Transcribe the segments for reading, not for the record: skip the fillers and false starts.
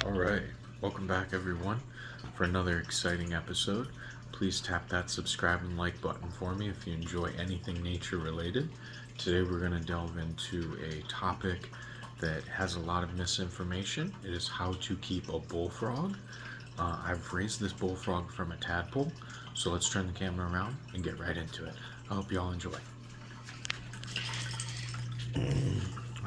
Alright, welcome back everyone for another exciting episode. Please tap that subscribe and like button for me if you enjoy anything nature related. Today we're going to delve into a topic that has a lot of misinformation. It is how to keep a bullfrog. I've raised this bullfrog from a tadpole, so let's turn the camera around and get right into it. I hope you all enjoy.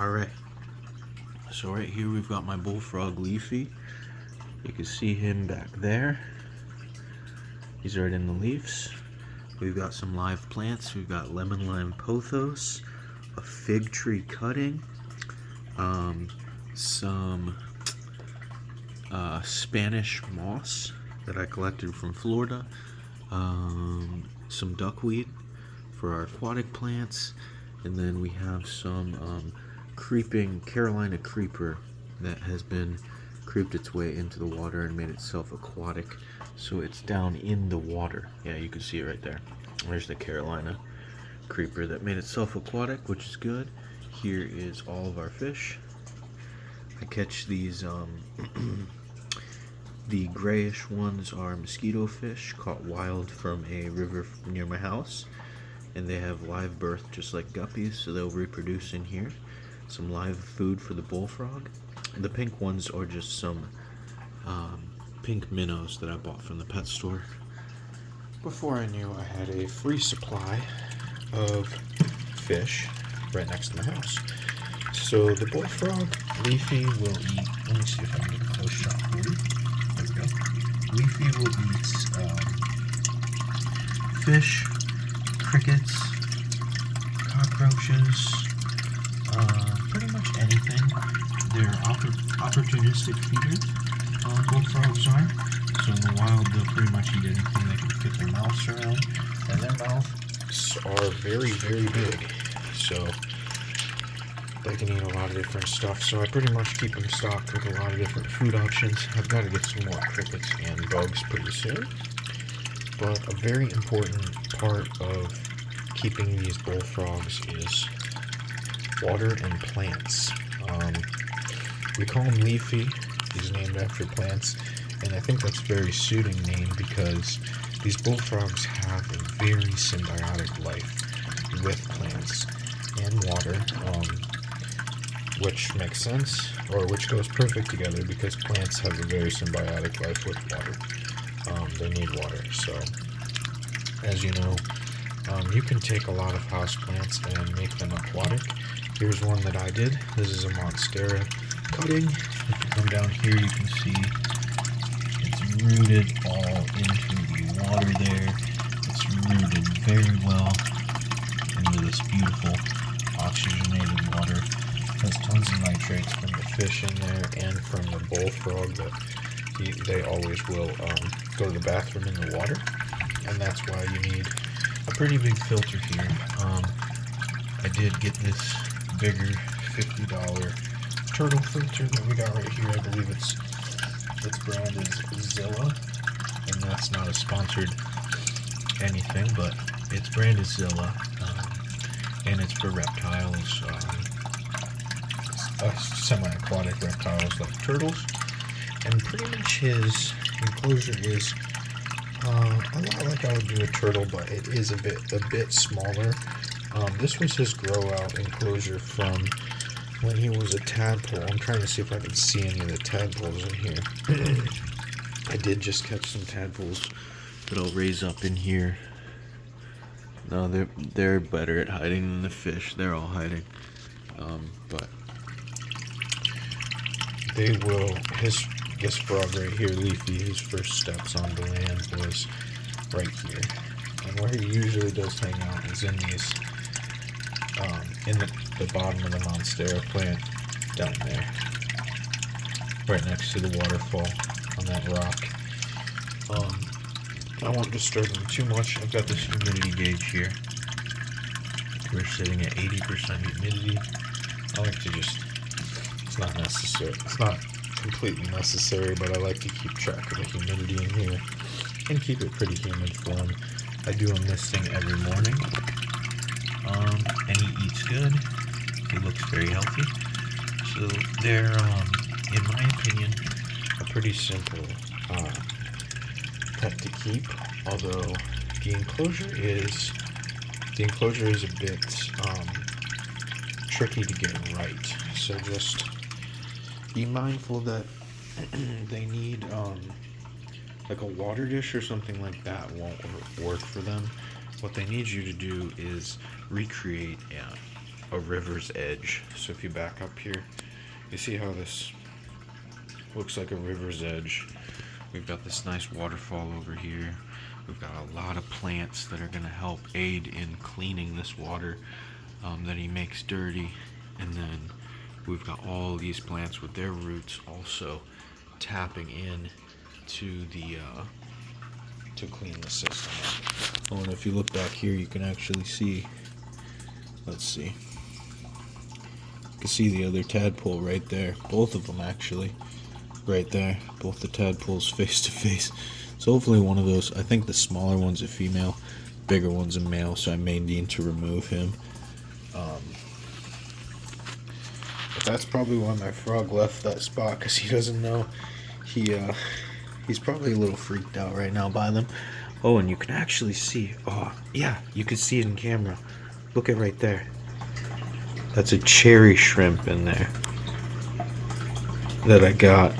Alright. So right here we've got my bullfrog Leafy. You can see him back there. He's right in the leaves. We've got some live plants. We've got lemon lime pothos, a fig tree cutting, some Spanish moss that I collected from Florida, some duckweed for our aquatic plants, and then we have some creeping Carolina creeper that has been creeped its way into the water and made itself aquatic, so it's down in the water. Yeah, you can see it right there. There's the Carolina creeper that made itself aquatic, which is good. Here is all of our fish. I catch these the grayish ones are mosquito fish caught wild from a river near my house, and they have live birth just like guppies, so they'll reproduce in here. Some live food for the bullfrog. The pink ones are just some pink minnows that I bought from the pet store before I knew I had a free supply of fish right next to my house. So the bullfrog Leafy will eat, let me see if I can get a close shot for you. There we go. Leafy will eat fish, crickets, cockroaches, pretty much anything. They're opportunistic feeders, bullfrogs are. So in the wild, they'll pretty much eat anything they can fit their mouths around. And their mouths are very, very big. So they can eat a lot of different stuff. So I pretty much keep them stocked with a lot of different food options. I've got to get some more crickets and bugs pretty soon. But a very important part of keeping these bullfrogs is water and plants. We call him Leafy. He's named after plants, and I think that's a very suiting name because these bullfrogs have a very symbiotic life with plants and water, which makes sense, or which goes perfect together because plants have a very symbiotic life with water. They need water, so as you know, you can take a lot of houseplants and make them aquatic. Here's one that I did. This is a Monstera cutting. If you come down here, you can see it's rooted all into the water there. It's rooted very well into this beautiful oxygenated water. It has tons of nitrates from the fish in there and from the bullfrog that they always will go to the bathroom in the water. And that's why you need a pretty big filter here. I did get this bigger $50 turtle filter that we got right here. I believe its brand is Zilla, and that's not a sponsored anything, but its brand is Zilla, and it's for reptiles, semi-aquatic reptiles like turtles. And pretty much his enclosure is a lot like I would do a turtle, but it is a bit smaller. This was his grow out enclosure from when he was a tadpole. I'm trying to see if I can see any of the tadpoles in here. I did just catch some tadpoles that I'll raise up in here. No, they're better at hiding than the fish. They're all hiding. But they will. This frog right here, Leafy, his first steps on the land was right here. And where he usually does hang out is in these, in the bottom of the Monstera plant, down there. Right next to the waterfall on that rock. I won't disturb him too much. I've got this humidity gauge here. We're sitting at 80% humidity. I like to just, it's not necessary. It's not completely necessary, but I like to keep track of the humidity in here and keep it pretty humid for him. I do him this thing every morning, and he eats good. He looks very healthy. So they're, in my opinion, a pretty simple pet to keep. Although the enclosure is a bit tricky to get right. So just be mindful that they need like a water dish or something like that won't work for them. What they need you to do is recreate a river's edge. So if you back up here, you see how this looks like a river's edge. We've got this nice waterfall over here. We've got a lot of plants that are going to help aid in cleaning this water that he makes dirty. And then we've got all these plants with their roots also tapping in to the to clean the system up. Oh, and if you look back here, you can actually see, let's see, you can see the other tadpole right there. Both of them actually, right there. Both the tadpoles face to face. So hopefully one of those, I think the smaller one's a female, bigger one's a male, so I may need to remove him. But that's probably why my frog left that spot, because he doesn't know. He's probably a little freaked out right now by them. Oh, and you can actually see, oh yeah, you can see it in camera. Look at right there. That's a cherry shrimp in there that I got.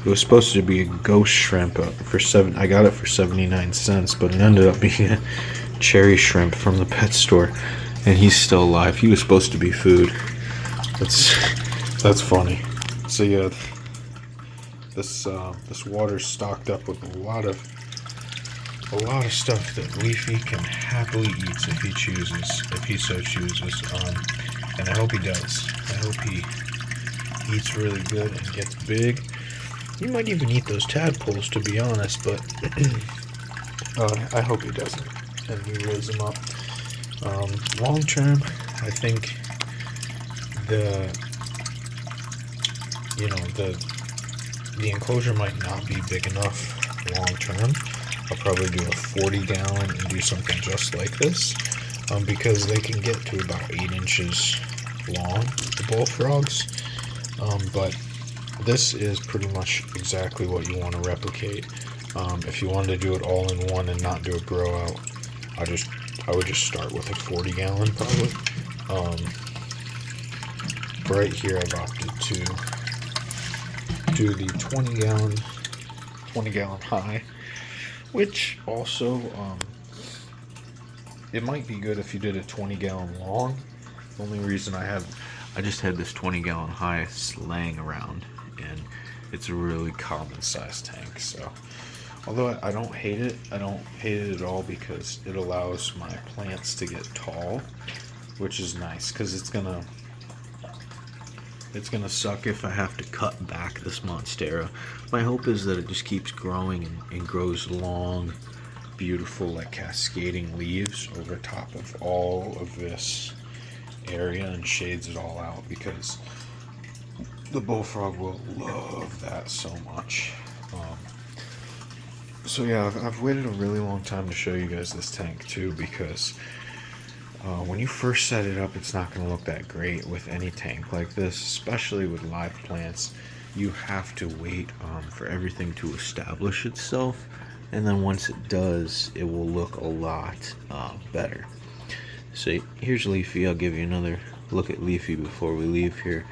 It was supposed to be a ghost shrimp I got it for 79 cents, but it ended up being a cherry shrimp from the pet store, and he's still alive. He was supposed to be food. That's funny. So yeah, this water's stocked up with a lot of stuff that Leafy can happily eat if he so chooses. And I hope he does. I hope he eats really good and gets big. He might even eat those tadpoles, to be honest, but I hope he doesn't, and he raise them up. Long term, I think the enclosure might not be big enough long term. I'll probably do a 40 gallon and do something just like this, because they can get to about 8 inches long, the bullfrogs, but this is pretty much exactly what you want to replicate. If you wanted to do it all in one and not do a grow out, I would just start with a 40 gallon probably. Right here I've opted to do the 20 gallon high, which also it might be good if you did a 20 gallon long. The only reason I just had this 20 gallon high laying around, and it's a really common size tank. So although I don't hate it at all, because it allows my plants to get tall, which is nice, because it's gonna suck if I have to cut back this monstera. My hope is that it just keeps growing and grows long, beautiful, like cascading leaves over top of all of this area and shades it all out, because the bullfrog will love that so much. So yeah, I've waited a really long time to show you guys this tank too, because when you first set it up, it's not going to look that great with any tank like this, especially with live plants. You have to wait for everything to establish itself, and then once it does, it will look a lot better. So here's Leafy. I'll give you another look at Leafy before we leave here.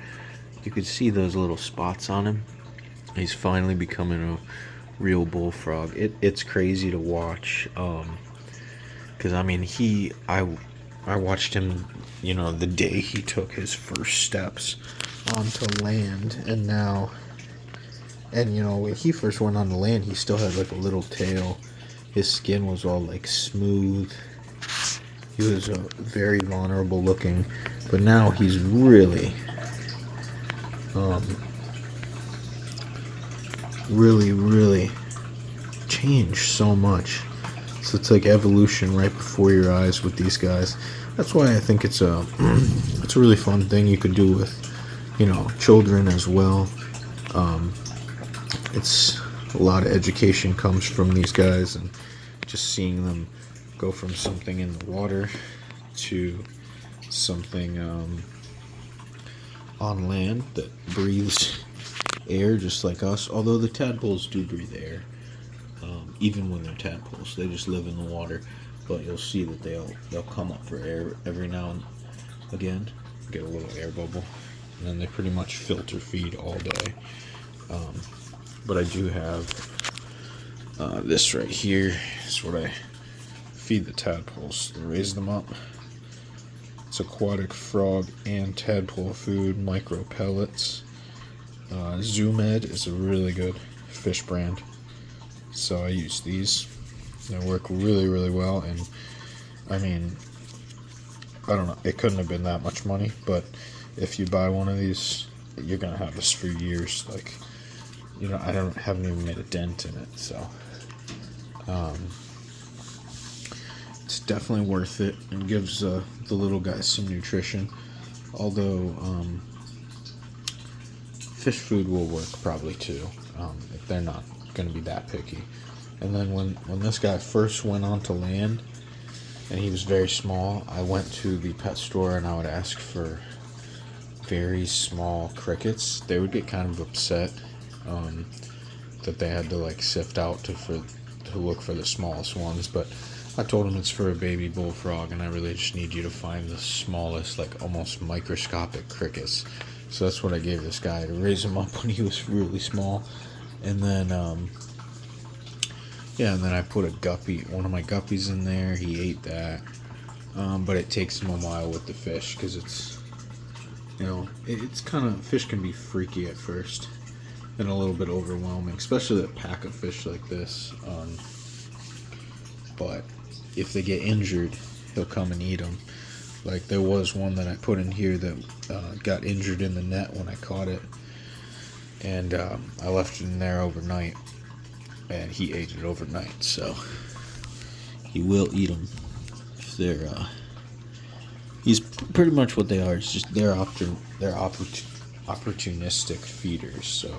You can see those little spots on him. He's finally becoming a real bullfrog. It's crazy to watch, because I mean I watched him, the day he took his first steps onto land, and when he first went on the land, he still had like a little tail. His skin was all like smooth. He was very vulnerable looking, but now he's really really changed so much. So it's like evolution right before your eyes with these guys. That's why I think it's a really fun thing you could do with children as well. It's a lot of education comes from these guys, and just seeing them go from something in the water to something on land that breathes air just like us, although the tadpoles do breathe air. Even when they're tadpoles, they just live in the water. But you'll see that they'll come up for air every now and again, get a little air bubble, and then they pretty much filter feed all day. But I do have this right here. Is what I feed the tadpoles to raise them up. It's aquatic frog and tadpole food, micro pellets. Zoomed is a really good fish brand, so I use these. They work really, really well, and I mean, I don't know, it couldn't have been that much money, but if you buy one of these, you're gonna have this for years. Like, you know, I haven't even made a dent in it, so it's definitely worth it and gives the little guys some nutrition. Although fish food will work probably too, if they're not going to be that picky. And then when this guy first went onto land, and he was very small, I went to the pet store and I would ask for very small crickets. They would get kind of upset that they had to like sift out to look for the smallest ones, but I told him it's for a baby bullfrog, and I really just need you to find the smallest, like almost microscopic crickets. So that's what I gave this guy to raise him up when he was really small. And then and then I put one of my guppies in there. He ate that, but it takes him a while with the fish because it's, you know, it's kind of, fish can be freaky at first and a little bit overwhelming, especially a pack of fish like this. But if they get injured, he'll come and eat them. Like there was one that I put in here that got injured in the net when I caught it, and I left it in there overnight, and he ate it overnight. So he will eat them if they're. He's pretty much what they are. It's just they're opportunistic feeders. So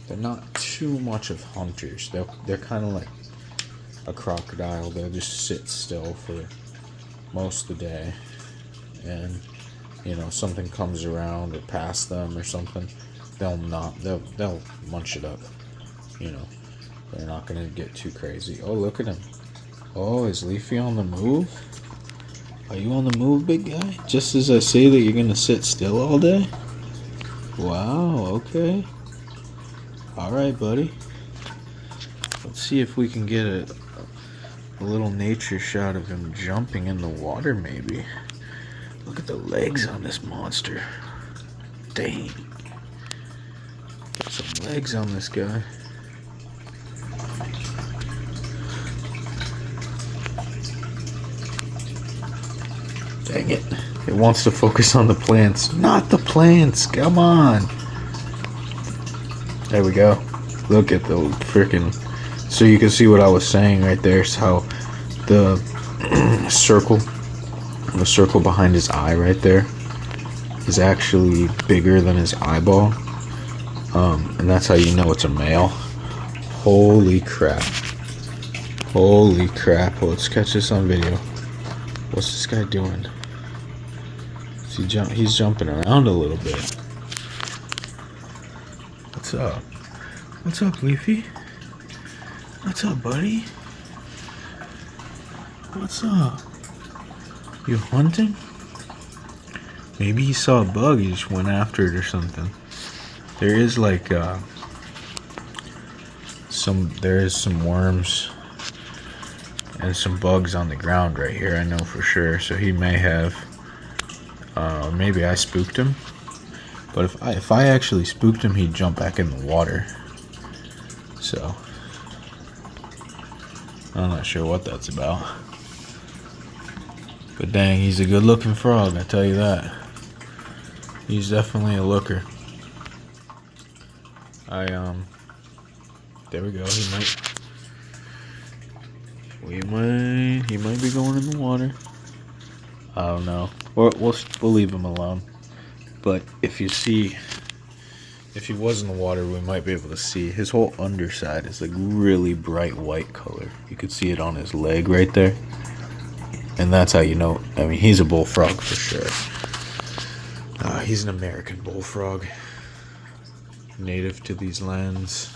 they're not too much of hunters. They're kind of like a crocodile. They'll just sit still for most of the day, and you know, something comes around or past them or something, they'll munch it up. You know, they're not gonna get too crazy. Oh, look at him. Oh, is Leafy on the move? Are you on the move, big guy? Just as I say that you're gonna sit still all day? Wow, okay. Alright, buddy. Let's see if we can get a little nature shot of him jumping in the water, maybe. Look at the legs on this monster. Dang. Got some legs on this guy. Dang it. It wants to focus on the plants. Not the plants. Come on. There we go. Look at the freaking... So you can see what I was saying right there. Is how the circle behind his eye right there is actually bigger than his eyeball. And that's how you know it's a male. Holy crap. Holy crap. Well, let's catch this on video. What's this guy doing? He's jumping around a little bit. What's up? What's up, Leafy? What's up, buddy? What's up? You hunting? Maybe he saw a bug, he just went after it or something. There is like some worms and some bugs on the ground right here, I know for sure. So he may have, maybe I spooked him. But if I actually spooked him, he'd jump back in the water. So I'm not sure what that's about. But dang, he's a good looking frog, I tell you that. He's definitely a looker. There we go. He might be going in the water. I don't know. We'll leave him alone. But if he was in the water, we might be able to see his whole underside is like really bright white color. You could see it on his leg right there. And that's how you know. I mean, he's a bullfrog for sure. He's an American bullfrog. native to these lands.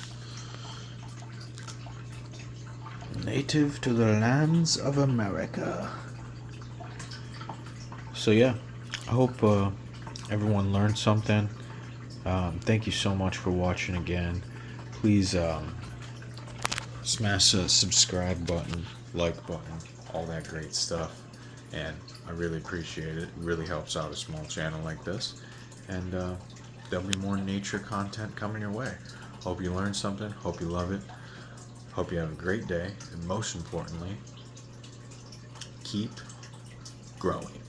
Native to the lands of America. So yeah, I hope everyone learned something. Thank you so much for watching again. Please smash the subscribe button, like button, all that great stuff. And I really appreciate it. It really helps out a small channel like this. And there'll be more nature content coming your way. Hope you learned something. Hope you love it. Hope you have a great day. And most importantly, keep growing.